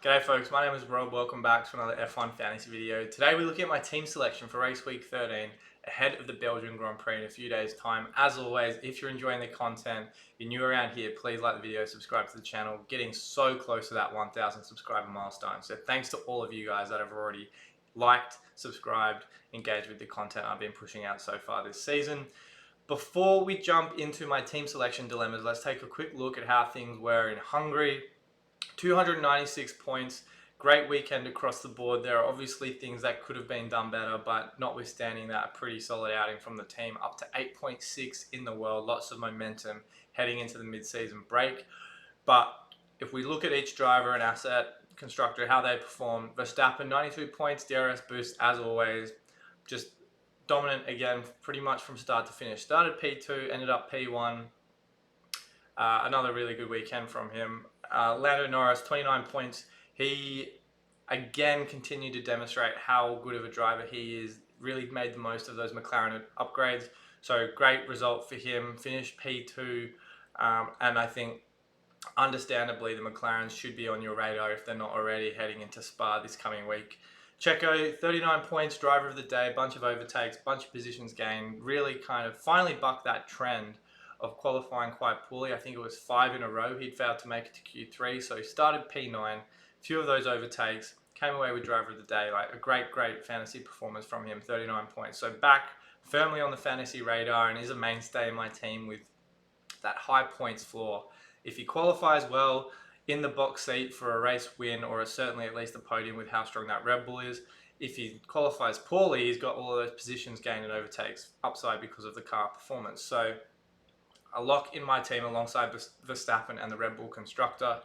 G'day folks, my name is Rob. Welcome back to another F1 fantasy video. Today we're looking at my team selection for race week 13 ahead of the Belgian Grand Prix in a few days time. As always, if you're enjoying the content, you're new around here, please like the video, subscribe to the channel. Getting so close to that 1,000 subscriber milestone. So thanks to all of you guys that have already liked, subscribed, engaged with the content I've been pushing out so far this season. Before we jump into my team selection dilemmas, let's take a quick look at how things were in Hungary. 296 points, great weekend across the board. There are obviously things that could have been done better, but notwithstanding that, a pretty solid outing from the team, up to 8.6 in the world, lots of momentum heading into the mid-season break. But if we look at each driver and asset constructor, how they perform, Verstappen 92 points, DRS boost as always, just dominant again pretty much from start to finish. Started P2, ended up P1. Another really good weekend from him. Lando Norris, 29 points. He, again, continued to demonstrate how good of a driver he is. Really made the most of those McLaren upgrades. So, great result for him. Finished P2. And I think, understandably, the McLarens should be on your radar if they're not already heading into Spa this coming week. Checo, 39 points, driver of the day, bunch of overtakes, bunch of positions gained. Really kind of finally bucked that trend of qualifying quite poorly. I think it was 5 in a row he'd failed to make it to Q3, so he started P9, a few of those overtakes, came away with driver of the day. Like a great fantasy performance from him, 39 points. So back firmly on the fantasy radar and is a mainstay in my team with that high points floor. If he qualifies well, in the box seat for a race win or certainly at least a podium with how strong that Red Bull is. If he qualifies poorly, he's got all of those positions gained and overtakes upside because of the car performance. So a lock in my team alongside Verstappen and the Red Bull constructor.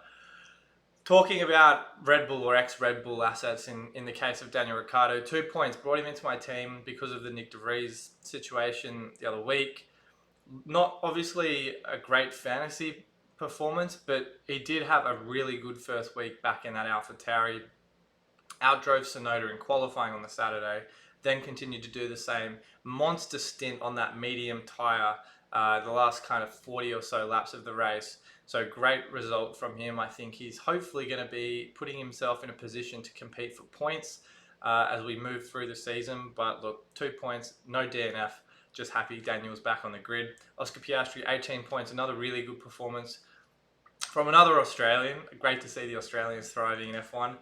Talking about Red Bull or ex-Red Bull assets in the case of Daniel Ricciardo, 2 points, brought him into my team because of the Nick de Vries situation the other week. Not obviously a great fantasy performance, but he did have a really good first week back in that AlphaTauri. Outdrove Tsunoda in qualifying on the Saturday, then continued to do the same. Monster stint on that medium tyre the last kind of 40 or so laps of the race. So great result from him. I think he's hopefully going to be putting himself in a position to compete for points as we move through the season. But look, 2 points, no DNF. Just happy Daniel's back on the grid. Oscar Piastri, 18 points, another really good performance from another Australian. Great to see the Australians thriving in F1.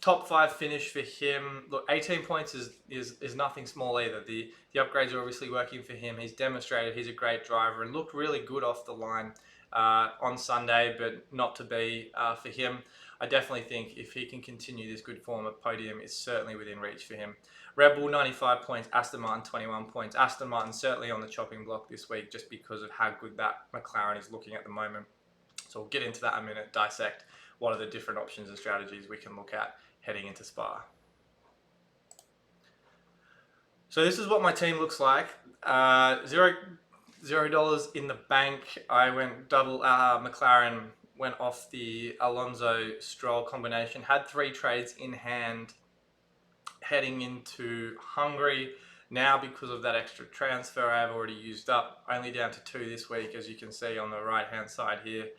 Top 5 finish for him. Look, 18 points is nothing small either. The upgrades are obviously working for him. He's demonstrated he's a great driver and looked really good off the line on Sunday, but not to be for him. I definitely think if he can continue this good form, a podium is certainly within reach for him. Red Bull, 95 points. Aston Martin, 21 points. Aston Martin certainly on the chopping block this week just because of how good that McLaren is looking at the moment. So we'll get into that in a minute, dissect what are the different options and strategies we can look at heading into Spa. So this is what my team looks like. $0 in the bank. I went double McLaren, went off the Alonso Stroll combination, had 3 trades in hand heading into Hungary. Now because of that extra transfer I've already used up, only down to 2 this week, as you can see on the right hand side here.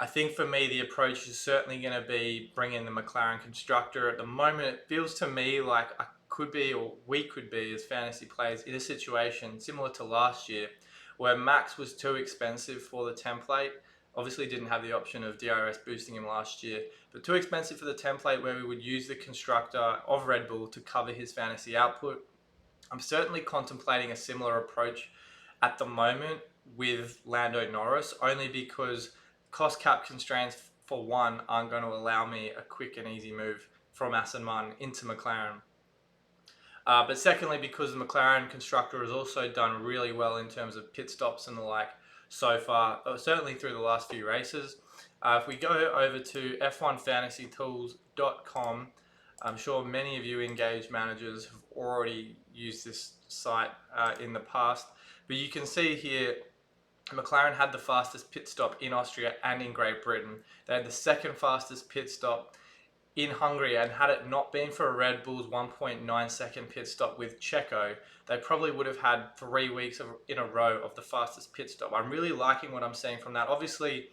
I think for me, the approach is certainly going to be bringing the McLaren constructor. At the moment, it feels to me like I could be, or we could be as fantasy players, in a situation similar to last year where Max was too expensive for the template. Obviously didn't have the option of DRS boosting him last year, but too expensive for the template where we would use the constructor of Red Bull to cover his fantasy output. I'm certainly contemplating a similar approach at the moment with Lando Norris, only because cost cap constraints, for one, aren't going to allow me a quick and easy move from Aston Martin into McLaren. But secondly, because the McLaren constructor has also done really well in terms of pit stops and the like so far, certainly through the last few races. If we go over to f1fantasytools.com, I'm sure many of you engaged managers have already used this site in the past, but you can see here McLaren had the fastest pit stop in Austria and in Great Britain. They had the second fastest pit stop in Hungary, and had it not been for Red Bull's 1.9 second pit stop with Checo, they probably would have had 3 weeks in a row of the fastest pit stop. I'm really liking what I'm seeing from that. Obviously,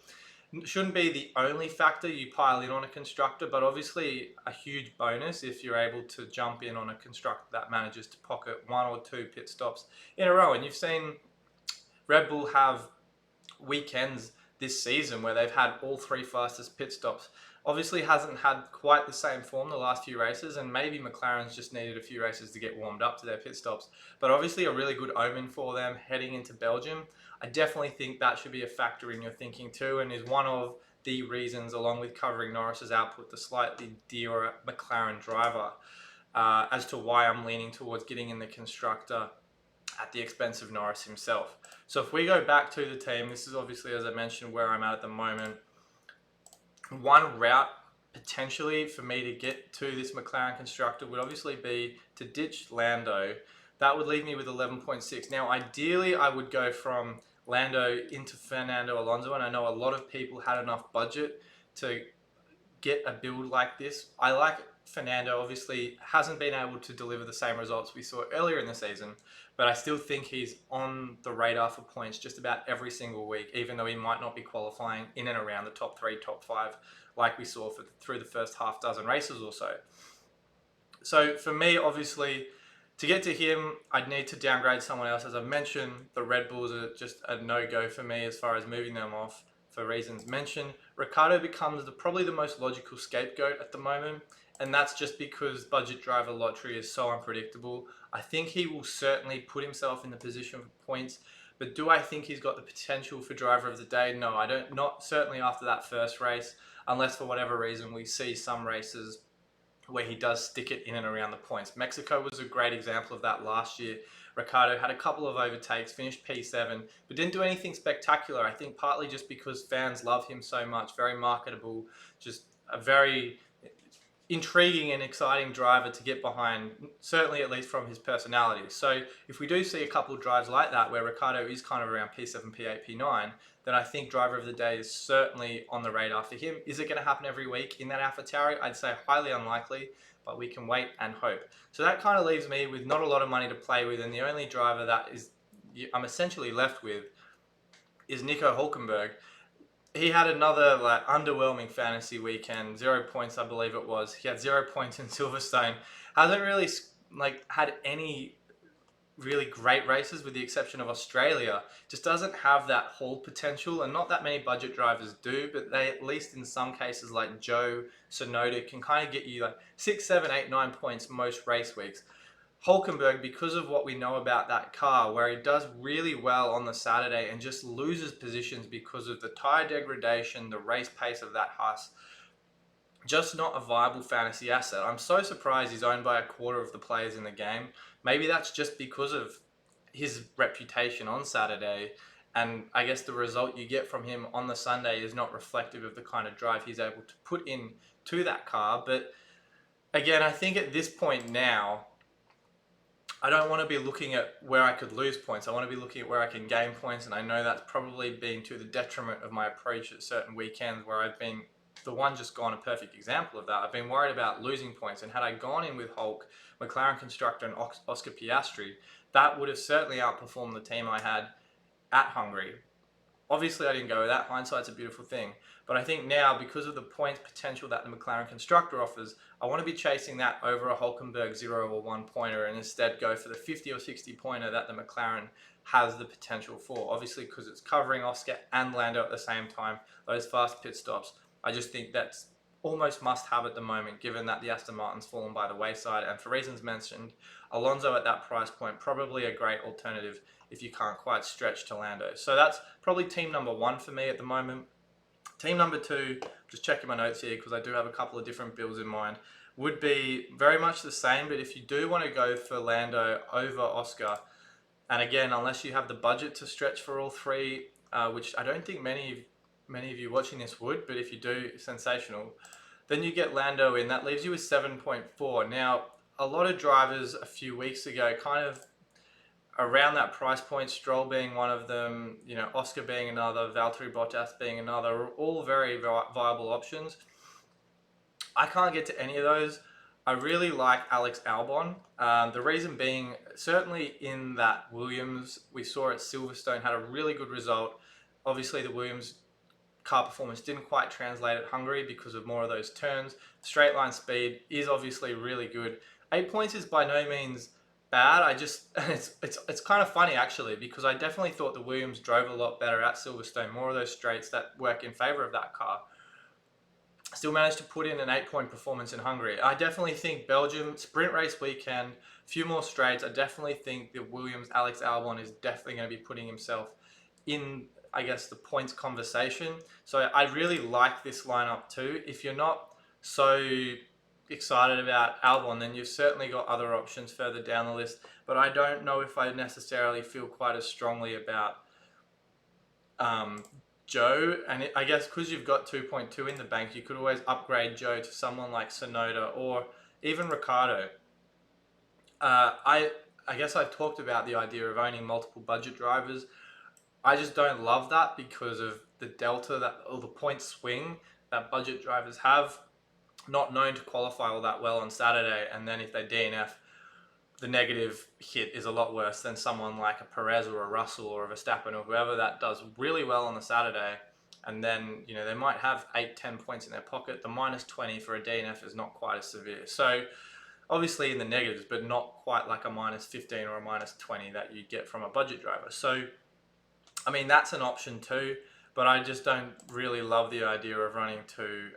shouldn't be the only factor you pile in on a constructor, but obviously a huge bonus if you're able to jump in on a constructor that manages to pocket 1 or 2 pit stops in a row. And you've seen Red Bull have weekends this season where they've had all 3 fastest pit stops. Obviously hasn't had quite the same form the last few races, and maybe McLaren's just needed a few races to get warmed up to their pit stops, but obviously a really good omen for them heading into Belgium. I definitely think that should be a factor in your thinking too, and is one of the reasons, along with covering Norris's output, the slightly dearer McLaren driver, as to why I'm leaning towards getting in the constructor at the expense of Norris himself. So if we go back to the team, this is obviously, as I mentioned, where I'm at the moment. One route potentially for me to get to this McLaren constructor would obviously be to ditch Lando. That would leave me with 11.6. Now, ideally, I would go from Lando into Fernando Alonso, and I know a lot of people had enough budget to get a build like this. I like Fernando, obviously hasn't been able to deliver the same results we saw earlier in the season, but I still think he's on the radar for points just about every single week, even though he might not be qualifying in and around the top 3, top 5, like we saw through the first half dozen races or so. So for me, obviously, to get to him, I'd need to downgrade someone else. As I've mentioned, the Red Bulls are just a no-go for me as far as moving them off for reasons mentioned. Ricciardo becomes probably the most logical scapegoat at the moment, and that's just because budget driver lottery is so unpredictable. I think he will certainly put himself in the position for points, but do I think he's got the potential for driver of the day? No, I don't. Not certainly after that first race, unless for whatever reason we see some races where he does stick it in and around the points. Mexico was a great example of that last year. Ricciardo had a couple of overtakes, finished P7, but didn't do anything spectacular. I think partly just because fans love him so much, very marketable, just a very intriguing and exciting driver to get behind, certainly at least from his personality. So if we do see a couple of drives like that where Ricciardo is kind of around P7, P8, P9, then I think driver of the day is certainly on the radar for him. Is it going to happen every week in that AlphaTauri? I'd say highly unlikely, but we can wait and hope. So that kind of leaves me with not a lot of money to play with, and the only driver that I'm essentially left with is Nico Hulkenberg. He had another underwhelming fantasy weekend. 0 points, I believe it was. He had 0 points in Silverstone. Hasn't really had any really great races with the exception of Australia. Just doesn't have that haul potential, and not that many budget drivers do, but they, at least in some cases like Joe Tsunoda, can kind of get you 6, 7, 8, 9 points most race weeks. Hulkenberg, because of what we know about that car, where he does really well on the Saturday and just loses positions because of the tyre degradation, the race pace of that Haas, just not a viable fantasy asset. I'm so surprised he's owned by a quarter of the players in the game. Maybe that's just because of his reputation on Saturday, and I guess the result you get from him on the Sunday is not reflective of the kind of drive he's able to put in to that car. But again, I think at this point now, I don't want to be looking at where I could lose points. I want to be looking at where I can gain points, and I know that's probably been to the detriment of my approach at certain weekends where I've been the one just gone a perfect example of that. I've been worried about losing points, and had I gone in with Hulk, McLaren Constructor, and Oscar Piastri, that would have certainly outperformed the team I had at Hungary. Obviously, I didn't go with that. Hindsight's a beautiful thing. But I think now, because of the points potential that the McLaren Constructor offers, I want to be chasing that over a Hulkenberg 0 or 1 pointer, and instead go for the 50 or 60 pointer that the McLaren has the potential for. Obviously, because it's covering Oscar and Lando at the same time, those fast pit stops. I just think that's almost must have at the moment, given that the Aston Martin's fallen by the wayside. And for reasons mentioned, Alonso at that price point, probably a great alternative if you can't quite stretch to Lando. So that's probably team number 1 for me at the moment. Team number 2, just checking my notes here because I do have a couple of different builds in mind, would be very much the same, but if you do want to go for Lando over Oscar, and again, unless you have the budget to stretch for all 3, which I don't think many of you watching this would, but if you do, sensational, then you get Lando in. That leaves you with 7.4. Now, a lot of drivers a few weeks ago kind of around that price point, Stroll being one of them, Oscar being another, Valtteri Bottas being another, all very viable options. I can't get to any of those. I really like Alex Albon. The reason being, certainly in that Williams we saw at Silverstone had a really good result. Obviously, the Williams car performance didn't quite translate at Hungary because of more of those turns. Straight line speed is obviously really good. 8 points is by no means bad. It's kind of funny actually, because I definitely thought the Williams drove a lot better at Silverstone, more of those straights that work in favor of that car. Still managed to put in an 8-point performance in Hungary. I definitely think Belgium sprint race weekend, a few more straights. I definitely think the Williams Alex Albon is definitely going to be putting himself in, I guess, the points conversation. So I really like this lineup too. If you're not so excited about Albon, then you've certainly got other options further down the list. But I don't know if I necessarily feel quite as strongly about Joe, and I guess because you've got 2.2 in the bank, you could always upgrade Joe to someone like Sonoda or even Ricciardo. I guess I've talked about the idea of owning multiple budget drivers. I just don't love that because of the delta or the point swing that budget drivers have. Not known to qualify all that well on Saturday, and then if they DNF, the negative hit is a lot worse than someone like a Perez or a Russell or a Verstappen or whoever that does really well on the Saturday. And then, they might have 8-10 points in their pocket. The minus 20 for a DNF is not quite as severe. So obviously in the negatives, but not quite like a minus 15 or a minus 20 that you get from a budget driver. So, I mean, that's an option too, but I just don't really love the idea of running two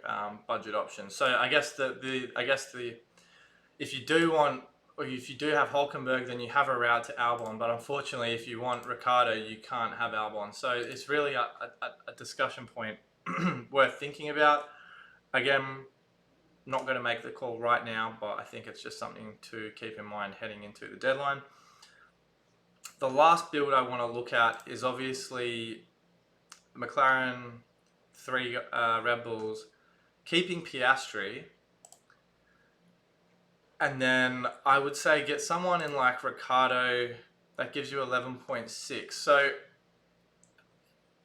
budget options. So I guess if you do want, or if you do have Hulkenberg, then you have a route to Albon. But unfortunately, if you want Ricciardo, you can't have Albon. So it's really a discussion point worth thinking about. Again, not going to make the call right now, but I think it's just something to keep in mind heading into the deadline. The last build I want to look at is obviously McLaren 3 Red Bulls, keeping Piastri. And then I would say get someone in like Ricciardo that gives you 11.6. So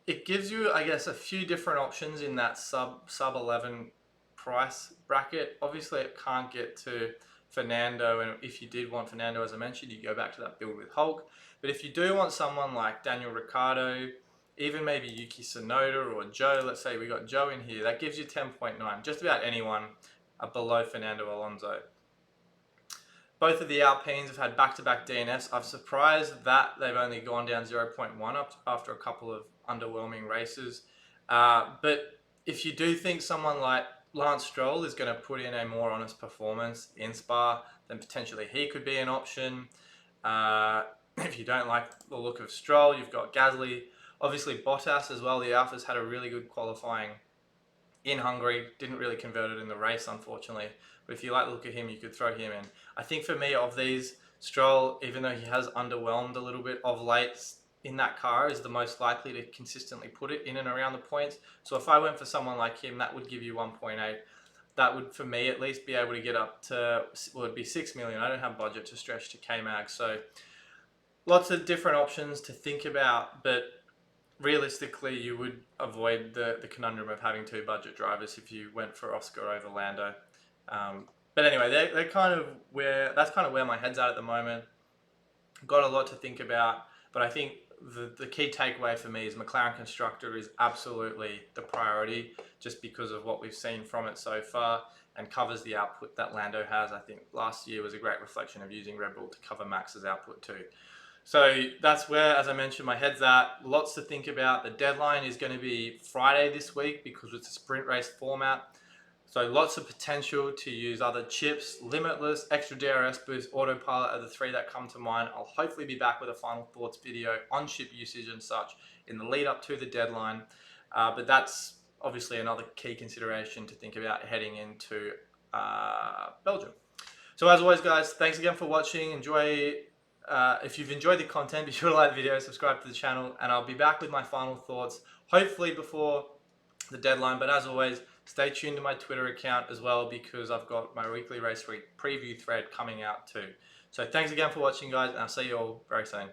it gives you, I guess, a few different options in that sub 11 price bracket. Obviously, it can't get to Fernando, and if you did want Fernando, as I mentioned, you go back to that build with Hulk. But if you do want someone like Daniel Ricciardo, even maybe Yuki Tsunoda or Joe, let's say we got Joe in here, that gives you 10.9. Just about anyone below Fernando Alonso. Both of the Alpines have had back-to-back DNFs. I'm surprised that they've only gone down 0.1 up after a couple of underwhelming races. But if you do think someone like Lance Stroll is going to put in a more honest performance in Spa, then potentially he could be an option. If you don't like the look of Stroll, you've got Gasly. Obviously Bottas as well. The Alphas had a really good qualifying in Hungary. Didn't really convert it in the race, unfortunately. But if you like the look of him, you could throw him in. I think for me, of these, Stroll, even though he has underwhelmed a little bit of late in that car, is the most likely to consistently put it in and around the points. So if I went for someone like him, that would give you 1.8. That would, for me at least, be able to get up to, well, it'd be 6 million. I don't have budget to stretch to K-Mag. So lots of different options to think about, but realistically, you would avoid the conundrum of having two budget drivers if you went for Oscar over Lando. But anyway, that's kind of where my head's at the moment. Got a lot to think about, but I think the key takeaway for me is McLaren Constructor is absolutely the priority, just because of what we've seen from it so far, and covers the output that Lando has. I think last year was a great reflection of using Red Bull to cover Max's output too. So that's where, as I mentioned, my head's at. Lots to think about. The deadline is going to be Friday this week because it's a sprint race format. So lots of potential to use other chips, Limitless, Extra DRS Boost, Autopilot are the three that come to mind. I'll hopefully be back with a final thoughts video on chip usage and such in the lead up to the deadline. But that's obviously another key consideration to think about heading into Belgium. So as always, guys, thanks again for watching. If you've enjoyed the content, be sure to like the video, subscribe to the channel, and I'll be back with my final thoughts, hopefully before the deadline. But as always, stay tuned to my Twitter account as well, because I've got my weekly race week preview thread coming out too. So thanks again for watching, guys, and I'll see you all very soon.